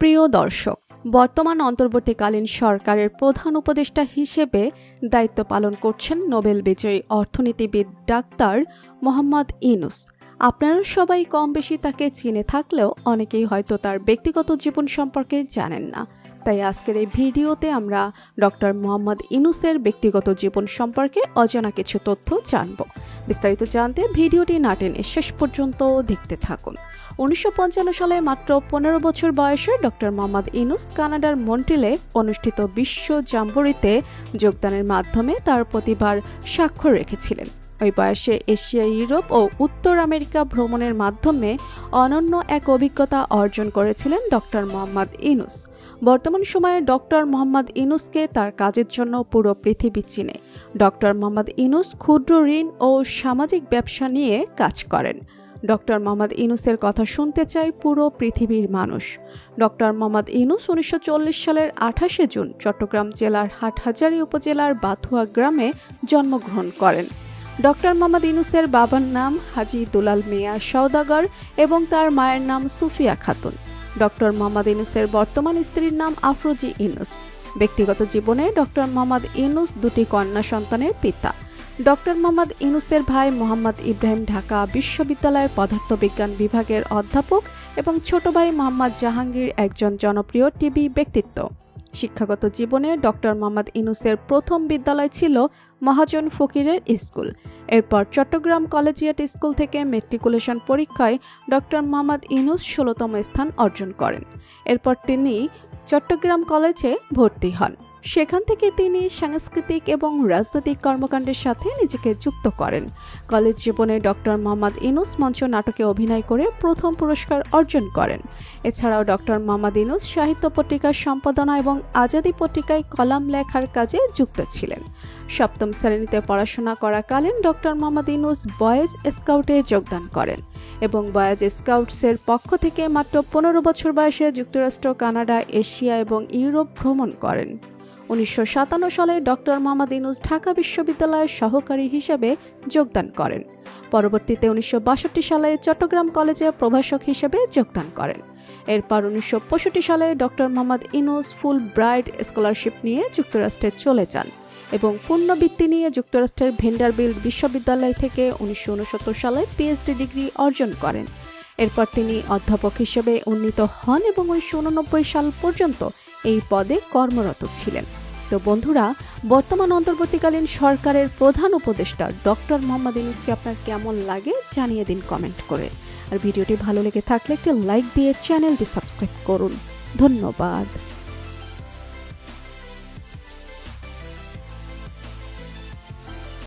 প্রিয় দর্শক, বর্তমান অন্তর্বর্তীকালীন সরকারের প্রধান উপদেষ্টা হিসেবে দায়িত্ব পালন করছেন নোবেল বিজয়ী অর্থনীতিবিদ ডাক্তার মোহাম্মদ ইউনূস। আপনারা সবাই কম বেশি তাকে চিনে থাকলেও অনেকেই হয়তো তার ব্যক্তিগত জীবন সম্পর্কে জানেন না। তাই আজকের এই ভিডিওতে আমরা ডক্টর মোহাম্মদ ইউনূসের ব্যক্তিগত জীবন সম্পর্কে অজানা কিছু তথ্য জানব। বিস্তারিত জানতে ভিডিওটি না টেনে শেষ পর্যন্ত দেখতে থাকুন। 1955 সালে মাত্র 15 বছর বয়সে ডক্টর মোহাম্মদ ইউনূস কানাডার মন্ট্রিলে অনুষ্ঠিত বিশ্ব জাম্বুরিতে যোগদানের মাধ্যমে তার প্রতিভার স্বাক্ষর রেখেছিলেন। ওই বয়সে এশিয়া, ইউরোপ ও উত্তর আমেরিকা ভ্রমণের মাধ্যমে অনন্য এক অভিজ্ঞতা অর্জন করেছিলেন ডক্টর মোহাম্মদ ইউনূস। বর্তমান সময়ে ডক্টর মোহাম্মদ ইউনূসকে তার কাজের জন্য পুরো পৃথিবী চিনে। ডক্টর মোহাম্মদ ইউনূস ক্ষুদ্র ঋণ ও সামাজিক ব্যবসা নিয়ে কাজ করেন। ডক্টর মোহাম্মদ ইউনূসের কথা শুনতে চায় পুরো পৃথিবীর মানুষ। ডক্টর মোহাম্মদ ইউনূস 1940 সালের 28শে জুন চট্টগ্রাম জেলার হাটহাজারী উপজেলার বাথুয়া গ্রামে জন্মগ্রহণ করেন। ডক্টর মোহাম্মদ ইউনূসের বাবার নাম হাজী দুলাল মিয়া সওদাগর এবং তার মায়ের নাম সুফিয়া খাতুন। ডক্টর মোহাম্মদ ইউনূসের বর্তমান স্ত্রীর নাম আফরোজী ইউনূস। ব্যক্তিগত জীবনে ডক্টর মোহাম্মদ ইউনূস দুটি কন্যা সন্তানের পিতা। ডক্টর মোহাম্মদ ইউনূসের ভাই মোহাম্মদ ইব্রাহিম ঢাকা বিশ্ববিদ্যালয়ের পদার্থবিজ্ঞান বিভাগের অধ্যাপক এবং ছোট ভাই মোহাম্মদ জাহাঙ্গীর একজন জনপ্রিয় টিভি ব্যক্তিত্ব। শিক্ষাগত জীবনে ডক্টর মোহাম্মদ ইউনূসের প্রথম বিদ্যালয় ছিল মহাজন ফকিরের স্কুল। এরপর চট্টগ্রাম কলেজিয়েট স্কুল থেকে ম্যাট্রিকুলেশন পরীক্ষায় ডক্টর মোহাম্মদ ইউনূস 16তম স্থান অর্জন করেন। এরপর তিনি চট্টগ্রাম কলেজে ভর্তি হন। সেখান থেকে তিনি সাংস্কৃতিক এবং রাজনৈতিক কর্মকাণ্ডের সাথে নিজেকে যুক্ত করেন। কলেজ জীবনে ডক্টর মোহাম্মদ ইউনূস মঞ্চ নাটকে অভিনয় করে প্রথম পুরস্কার অর্জন করেন। এছাড়াও ডক্টর মোহাম্মদ ইউনূস সাহিত্য পত্রিকার সম্পাদনা এবং আজাদী পত্রিকায় কলাম লেখার কাজে যুক্ত ছিলেন। সপ্তম শ্রেণীতে পড়াশোনা করাকালীন ডক্টর মোহাম্মদ ইউনূস বয়েজ স্কাউটে যোগদান করেন এবং বয়েজ স্কাউটসের পক্ষ থেকে মাত্র 15 বছর বয়সে যুক্তরাষ্ট্র, কানাডা, এশিয়া এবং ইউরোপ ভ্রমণ করেন। 1957 সালে ডক্টর মোহাম্মদ ইউনূস ঢাকা বিশ্ববিদ্যালয়ের সহকারী হিসেবে যোগদান করেন। পরবর্তীতে 1962 সালে চট্টগ্রাম কলেজে প্রভাষক হিসেবে যোগদান করেন। এরপর 1965 সালে ডক্টর মোহাম্মদ ইউনূস ফুল ব্রাইট স্কলারশিপ নিয়ে যুক্তরাষ্ট্রে চলে যান এবং পূর্ণবৃত্তি নিয়ে যুক্তরাষ্ট্রের ভেন্ডারবিল্ট বিশ্ববিদ্যালয় থেকে 1969 সালে পিএইচডি ডিগ্রি অর্জন করেন। এরপর তিনি অধ্যাপক হিসেবে উন্নীত হন এবং 1989 সাল পর্যন্ত এই পদে কর্মরত ছিলেন। তো বন্ধুরা, বর্তমান অন্তর্বর্তীকালীন সরকারের প্রধান উপদেষ্টা ডক্টর মোহাম্মদ ইউনূসকে আপনার কেমন লাগে জানিয়ে দিন কমেন্ট করে। আর ভিডিওটি ভালো লেগে থাকলে একটি লাইক দিয়ে চ্যানেলটি সাবস্ক্রাইব করুন। ধন্যবাদ।